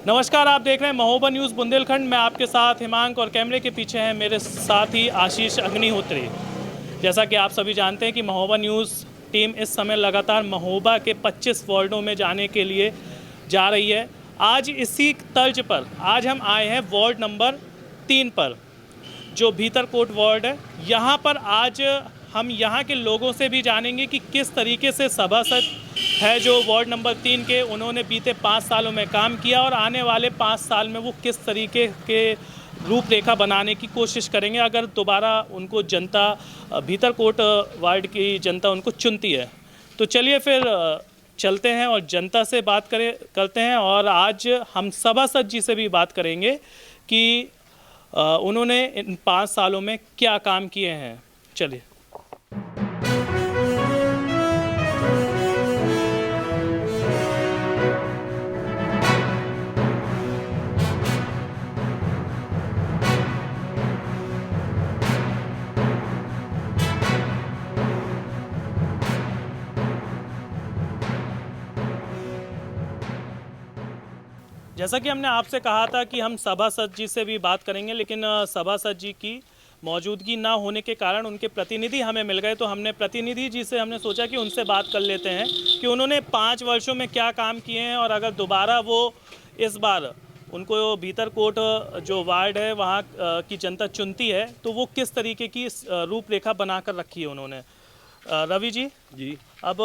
नमस्कार, आप देख रहे हैं महोबा न्यूज़ बुंदेलखंड। मैं आपके साथ हिमांक और कैमरे के पीछे हैं मेरे साथ ही आशीष अग्निहोत्री। जैसा कि आप सभी जानते हैं कि महोबा न्यूज़ टीम इस समय लगातार महोबा के 25 वार्डों में जाने के लिए जा रही है। आज इसी तर्ज पर आज हम आए हैं वार्ड नंबर 3 पर, जो भीतरकोट वार्ड है। यहाँ पर आज हम यहाँ के लोगों से भी जानेंगे कि किस तरीके से सभासद है जो वार्ड नंबर 3 के, उन्होंने बीते 5 सालों में काम किया और आने वाले 5 साल में वो किस तरीके के रूपरेखा बनाने की कोशिश करेंगे अगर दोबारा उनको जनता, भीतरकोट वार्ड की जनता उनको चुनती है। तो चलिए फिर चलते हैं और जनता से बात करते हैं। और आज हम सभासद जी से भी बात करेंगे कि उन्होंने इन 5 सालों में क्या काम किए हैं। चलिए। जैसा कि हमने आपसे कहा था कि हम सभासद जी से भी बात करेंगे, लेकिन सभासद जी की मौजूदगी ना होने के कारण उनके प्रतिनिधि हमें मिल गए। तो हमने प्रतिनिधि जी से हमने सोचा कि उनसे बात कर लेते हैं कि उन्होंने 5 वर्षों में क्या काम किए हैं और अगर दोबारा वो इस बार उनको भीतरकोट जो वार्ड है वहाँ की जनता चुनती है तो वो किस तरीके की रूपरेखा बना कर रखी है उन्होंने। रवि जी जी अब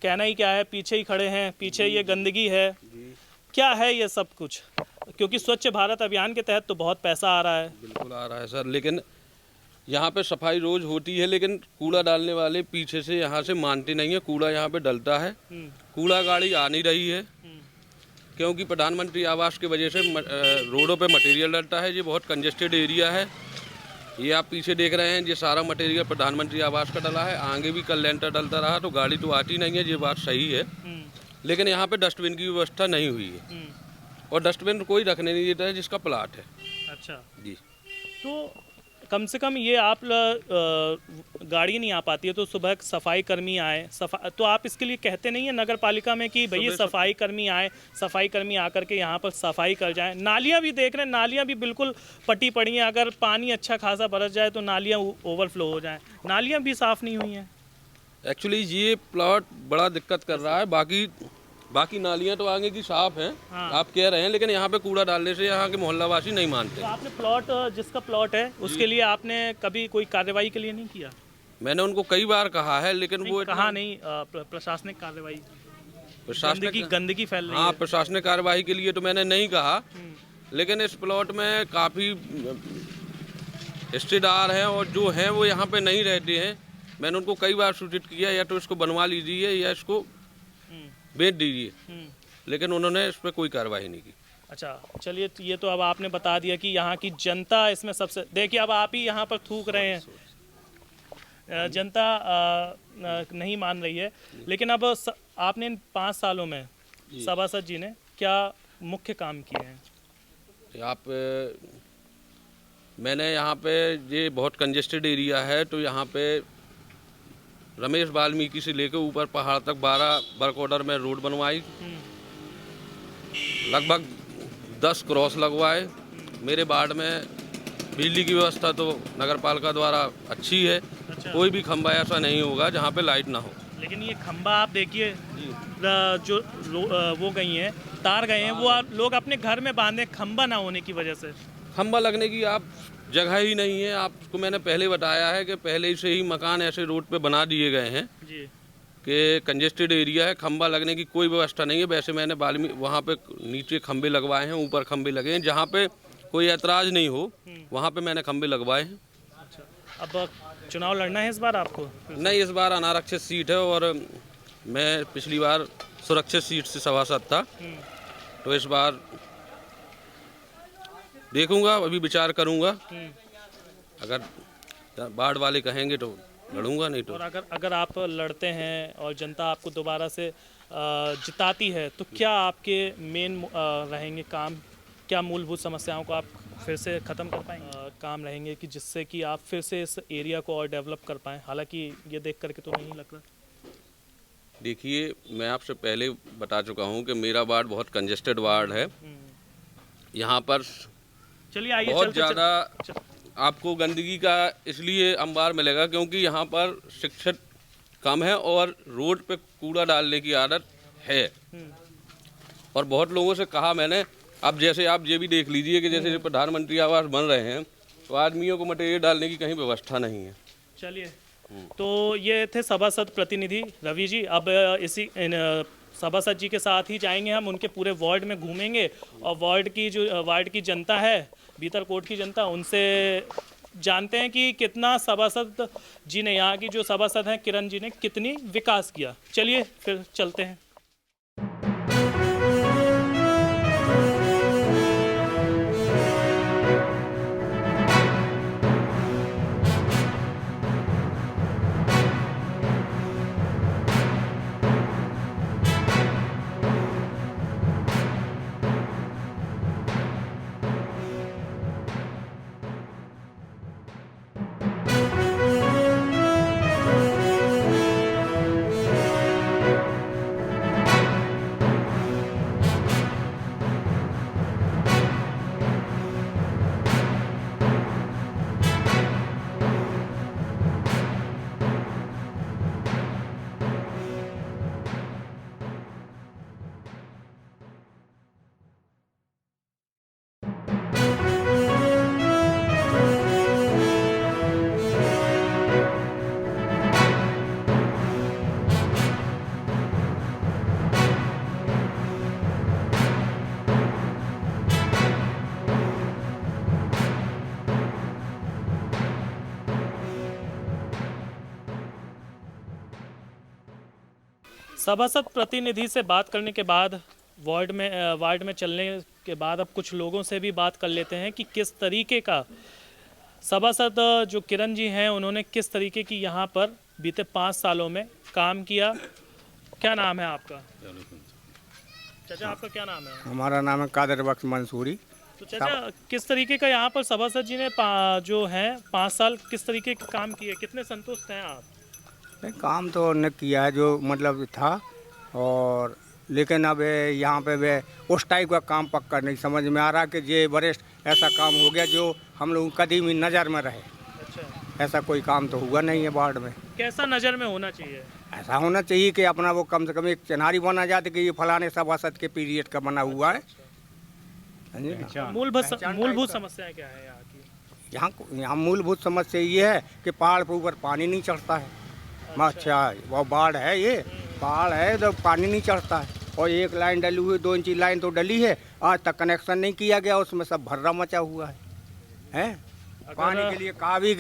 कहना ही क्या है, पीछे ही खड़े हैं, पीछे ये गंदगी है, क्या है ये सब कुछ? क्योंकि स्वच्छ भारत अभियान के तहत तो बहुत पैसा आ रहा है। बिल्कुल आ रहा है सर, लेकिन यहाँ पे सफाई रोज होती है, लेकिन कूड़ा डालने वाले पीछे से यहाँ से मानते नहीं है। कूड़ा यहाँ पे डलता है, कूड़ा गाड़ी आ नहीं रही है क्योंकि प्रधानमंत्री आवास की वजह से रोडों पे मटेरियल डलता है। ये बहुत कंजेस्टेड एरिया है। ये आप पीछे देख रहे हैं, ये सारा मटेरियल प्रधानमंत्री आवास का डला है। आगे भी कल लेंटर डलता रहा तो गाड़ी तो आती नहीं है, ये बात सही है। लेकिन यहाँ पे डस्टबिन की व्यवस्था नहीं हुई है और डस्टबिन कोई रखने नहीं देता है जिसका प्लाट है। अच्छा जी, तो कम से कम ये आप गाड़ी नहीं आ पाती है तो सुबह सफाई कर्मी आए, तो आप इसके लिए कहते नहीं है नगर पालिका में कि भैया सफाई कर्मी आए, सफाई कर्मी आकर के यहाँ पर सफाई कर जाएं? नालियाँ भी देख रहे हैं, नालियाँ भी बिल्कुल पटी पड़ी हैं। अगर पानी अच्छा खासा बरस जाए तो नालियाँ ओवरफ्लो हो जाएं, नालियाँ भी साफ़ नहीं हुई हैं। एक्चुअली ये प्लॉट बड़ा दिक्कत कर रहा है। बाकी नालियाँ तो आगे की साफ हैं। हाँ। आप कह रहे हैं, लेकिन यहाँ पे कूड़ा डालने से यहाँ के मोहल्लावासी नहीं मानते। तो आपने प्लॉट, जिसका प्लॉट है उसके लिए आपने कभी कोई कार्रवाई के लिए नहीं किया? मैंने उनको कई बार कहा है, लेकिन वो कहा नहीं, प्रशासनिक कार्रवाई, प्रशासनिक गंदगी फैल रही हाँ, है। प्रशासनिक कार्रवाई के लिए तो मैंने नहीं कहा, लेकिन इस प्लॉट में काफ़ी रिश्तेदार हैं और जो हैं वो यहाँ पे नहीं रहते हैं। मैंने उनको कई बार सूचित किया, या तो इसको बनवा लीजिए या इसको बेच दीजिए, लेकिन उन्होंने इस पर कोई कार्रवाई नहीं की। अच्छा चलिए, तो ये तो अब आपने बता दिया कि यहाँ की जनता इसमें सबसे, देखिए अब आप ही यहाँ पर थूक रहे हैं, जनता नहीं मान रही है। लेकिन अब आपने इन 5 सालों में सभासद जी ने क्या मुख्य काम किए हैं? मैंने यहाँ पे, ये बहुत कंजेस्टेड एरिया है, तो यहाँ पे रमेश वाल्मीकि से लेकर ऊपर पहाड़ तक 12 वर्क ऑर्डर में रोड बनवाई, लगभग 10 क्रॉस लगवाए। मेरे वार्ड में बिजली की व्यवस्था तो नगर पालिका द्वारा अच्छी है। अच्छा। कोई भी खंबा ऐसा नहीं होगा जहाँ पे लाइट ना हो। लेकिन ये खंबा आप देखिए, जो वो गई हैं, तार गए हैं, वो लोग अपने घर में बांधे खंबा ना होने की वजह से। खंबा लगने की आप जगह ही नहीं है। आपको मैंने पहले बताया है कि पहले से ही मकान ऐसे रोड पे बना दिए गए हैं जी, कि कंजेस्टेड एरिया है, खंबा लगने की कोई व्यवस्था नहीं है। वैसे मैंने वहाँ पे नीचे खंबे लगवाए हैं, ऊपर खंबे लगे हैं, जहाँ पे कोई ऐतराज़ नहीं हो वहाँ पे मैंने खंबे लगवाए हैं। अच्छा, अब चुनाव लड़ना है इस बार आपको? नहीं, इस बार अनारक्षित सीट है और मैं पिछली बार सुरक्षित सीट से सभासद था, तो इस बार देखूंगा, अभी विचार करूंगा। अगर वार्ड वाले कहेंगे तो लड़ूंगा, नहीं तो। और अगर आप लड़ते हैं और जनता आपको दोबारा से जिताती है तो क्या आपके मेन रहेंगे काम, क्या मूलभूत समस्याओं को आप फिर से ख़त्म कर पाएंगे? काम रहेंगे कि जिससे कि आप फिर से इस एरिया को और डेवलप कर पाएँ, हालांकि ये देख करके तो नहीं लग रहा। देखिए, मैं आपसे पहले बता चुका हूँ कि मेरा वार्ड बहुत कंजेस्टेड वार्ड है। यहाँ पर चलिए आइए बहुत चलते ज़्यादा आपको गंदगी का इसलिए अंबार मिलेगा क्योंकि यहाँ पर शिक्षित कम है और रोड पे कूड़ा डालने की आदत है। और बहुत लोगों से कहा मैंने, अब जैसे आप ये भी देख लीजिए कि जैसे प्रधानमंत्री आवास बन रहे हैं तो आदमियों को मटेरियल डालने की कहीं व्यवस्था नहीं है। चलिए, तो ये थे सभासद प्रतिनिधि रवि जी। अब इसी सभासद जी के साथ ही जाएंगे हम, उनके पूरे वार्ड में घूमेंगे और वार्ड की जनता है, भीतरकोट की जनता, उनसे जानते हैं कि कितना सभासद जी ने, यहाँ की जो सभासद हैं किरण जी ने, कितनी विकास किया। चलिए फिर चलते हैं। सभासद प्रतिनिधि से बात करने के बाद वार्ड में चलने के बाद अब कुछ लोगों से भी बात कर लेते हैं कि किस तरीके का सभासद जो किरण जी हैं उन्होंने किस तरीके की यहाँ पर बीते 5 सालों में काम किया। क्या नाम है आपका? चाचा आपका क्या नाम है? हमारा नाम है कादर बख्श मंसूरी। तो चाचा किस तरीके का यहाँ पर सभासद जी ने जो है 5 साल किस तरीके के काम किए, कितने संतुष्ट हैं आप? नहीं, काम तो न किया है जो मतलब था, और लेकिन अब यहाँ पे वे उस टाइप का काम पक्का नहीं समझ में आ रहा कि ये वरिष्ठ ऐसा काम हो गया जो हम लोग कभी भी नज़र में रहे। अच्छा, ऐसा कोई काम तो हुआ नहीं है वार्ड में। कैसा नज़र में होना चाहिए? ऐसा होना चाहिए कि अपना वो कम से कम एक चिन्हारी बना जाते कि ये फलाने सभासद के पीरियड का बना हुआ है। मूलभूत समस्याएं क्या है यहाँ की? यहाँ मूलभूत समस्या ये है कि पहाड़ पर ऊपर पानी नहीं चढ़ता है। अच्छा, वो बाढ़ है, ये पहाड़ है तो पानी नहीं चढ़ता है। और एक लाइन डली हुई, 2 इंची लाइन तो डली है, आज तक कनेक्शन नहीं किया गया, उसमें सब भर्रा मचा हुआ है। पानी के लिए कहा भी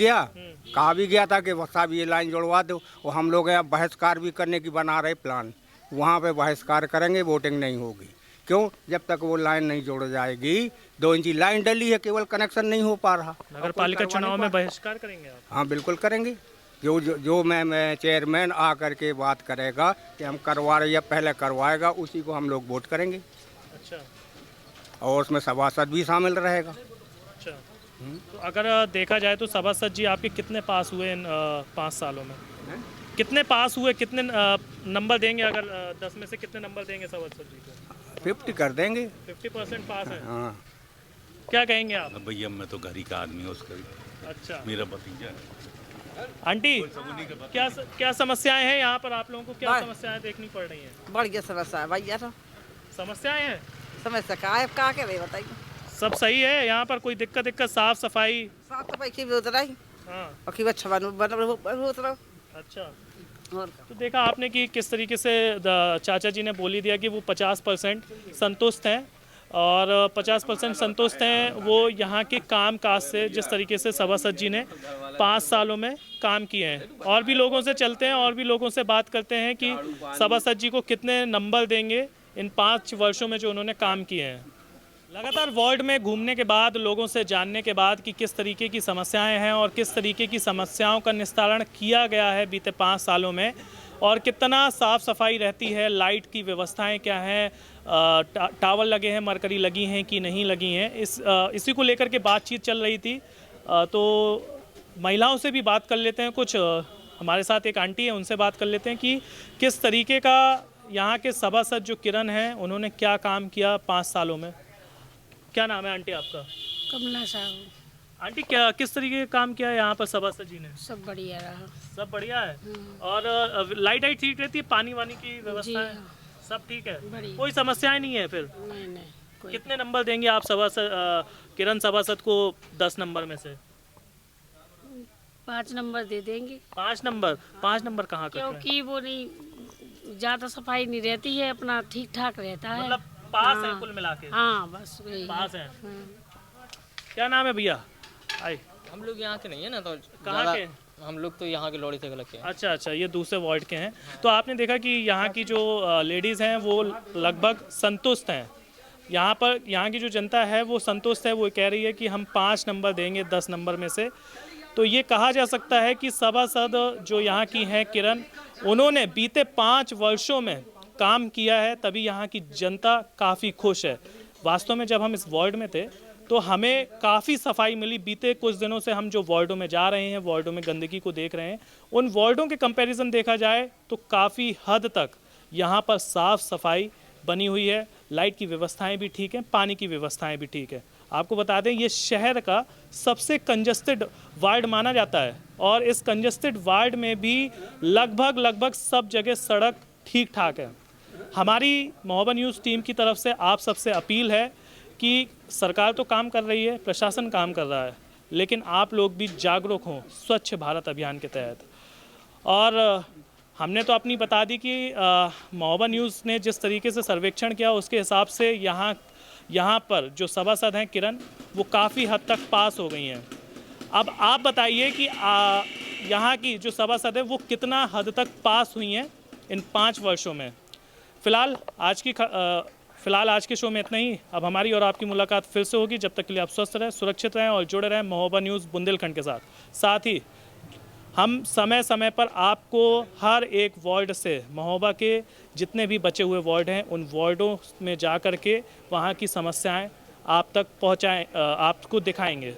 गया था कि साहब ये लाइन जोड़वा दो, और हम लोग यहाँ बहिष्कार भी करने की बना रहे प्लान, वहाँ पे बहिष्कार करेंगे, वोटिंग नहीं होगी। क्यों? जब तक वो लाइन नहीं जोड़ जाएगी। 2 इंची लाइन डली है, केवल कनेक्शन नहीं हो पा रहा। नगर पालिका चुनाव में बहिष्कार करेंगे आप? हाँ बिल्कुल करेंगे। जो मैं चेयरमैन आ करके बात करेगा कि हम करवा रहे या पहले करवाएगा, उसी को हम लोग वोट करेंगे। अच्छा, और उसमें सभासद भी शामिल रहेगा। अच्छा, तो अगर देखा जाए तो सभासद जी आपके कितने पास हुए इन 5 सालों में? कितने पास हुए, कितने नंबर देंगे? अगर 10 में से कितने नंबर देंगे सभासद जी को? 50 कर देंगे। 50% पास है। हाँ। क्या कहेंगे आप? भैया मैं तो घर ही का आदमी हूँ, उसका अच्छा, मेरा भतीजा है। आंटी क्या समस्याएं हैं यहाँ पर? आप लोगों को क्या समस्याएं देखनी पड़ रही हैं? बढ़िया समस्या है भैया। तो समस्याएं हैं? समस्या का के बताइए। सब सही है यहाँ पर? कोई दिक्कत साफ सफाई? साफ सफाई की भी उतरा ही। हाँ, और की अच्छा उतरा। अच्छा, और तो देखा आपने कि किस तरीके से चाचा जी ने बोली दिया कि वो 50% संतुष्ट हैं, और 50% संतुष्ट हैं वो यहाँ के काम काज से, जिस तरीके से सभासद जी ने 5 सालों में काम किए हैं। और भी लोगों से चलते हैं, और भी लोगों से बात करते हैं कि सभासद जी को कितने नंबर देंगे इन 5 वर्षों में जो उन्होंने काम किए हैं। लगातार वार्ड में घूमने के बाद, लोगों से जानने के बाद कि किस तरीके की समस्याएं हैं और किस तरीके की समस्याओं का निस्तारण किया गया है बीते 5 सालों में, और कितना साफ़ सफाई रहती है, लाइट की व्यवस्थाएं क्या हैं, टावर लगे हैं, मरकरी लगी हैं कि नहीं लगी हैं, इसी को लेकर के बातचीत चल रही थी। तो महिलाओं से भी बात कर लेते हैं कुछ। हमारे साथ एक आंटी है, उनसे बात कर लेते हैं कि किस तरीके का यहाँ के सभासद जो किरण हैं उन्होंने क्या काम किया 5 सालों में। क्या नाम है आंटी आपका? कमला साहू। आंटी क्या किस तरीके का काम किया है यहाँ पर सभासद जी ने? सब बढ़िया रहा। सब बढ़िया है। और लाइट आइट ठीक रहती है, पानी वानी की जी व्यवस्था है, हाँ, सब ठीक है, बढ़िया। कोई समस्याएं नहीं है फिर? नहीं नहीं कोई। कितने नंबर देंगे आप सभासद किरण सभासद को 10 नंबर में से? 5 नंबर दे देंगे 5 नंबर? 5 नंबर कहाँ कर रहे हैं? क्योंकि वो नहीं ज़्यादा सफाई नहीं रहती है, अपना ठीक ठाक रहता है। मतलब पास है हाँ। कुल मिला के? हाँ बस वही। पास है। हाँ। क्या नाम है भैया? आए हम लोग यहाँ के नहीं है ना, तो कहाँ ज़्यादा- के? हम लोग तो यहाँ के लौड़ी से गलत के हैं। अच्छा अच्छा, ये दूसरे वार्ड के हैं। तो आपने देखा कि यहाँ की जो लेडीज़ हैं वो लगभग संतुष्ट हैं। यहाँ पर यहाँ की जो जनता है वो संतुष्ट है, वो कह रही है कि हम 5 नंबर देंगे 10 नंबर में से। तो ये कहा जा सकता है कि सभासद जो यहाँ की हैं किरण, उन्होंने बीते 5 वर्षों में काम किया है, तभी यहाँ की जनता काफ़ी खुश है। वास्तव में जब हम इस वार्ड में थे तो हमें काफ़ी सफाई मिली। बीते कुछ दिनों से हम जो वार्डों में जा रहे हैं, वार्डों में गंदगी को देख रहे हैं, उन वार्डों के कंपैरिजन देखा जाए तो काफ़ी हद तक यहाँ पर साफ़ सफाई बनी हुई है। लाइट की व्यवस्थाएं भी ठीक हैं, पानी की व्यवस्थाएं भी ठीक है। आपको बता दें ये शहर का सबसे कंजस्टेड वार्ड माना जाता है और इस कंजस्टेड वार्ड में भी लगभग सब जगह सड़क ठीक ठाक है। हमारी महोबा न्यूज़ टीम की तरफ से आप सबसे अपील है कि सरकार तो काम कर रही है, प्रशासन काम कर रहा है, लेकिन आप लोग भी जागरूक हों स्वच्छ भारत अभियान के तहत। और हमने तो अपनी बता दी कि महोबा न्यूज़ ने जिस तरीके से सर्वेक्षण किया उसके हिसाब से यहाँ पर जो सभासद हैं किरण, वो काफ़ी हद तक पास हो गई हैं। अब आप बताइए कि यहाँ की जो सभासद है वो कितना हद तक पास हुई हैं इन 5 वर्षों में। फ़िलहाल आज के शो में इतना ही। अब हमारी और आपकी मुलाकात फिर से होगी। जब तक के लिए आप स्वस्थ रहें, सुरक्षित रहें और जुड़े रहें महोबा न्यूज़ बुंदेलखंड के साथ ही हम समय समय पर आपको हर एक वार्ड से, महोबा के जितने भी बचे हुए वार्ड हैं उन वार्डों में जा कर के वहाँ की समस्याएं आप तक पहुँचाएँ, आपको दिखाएंगे।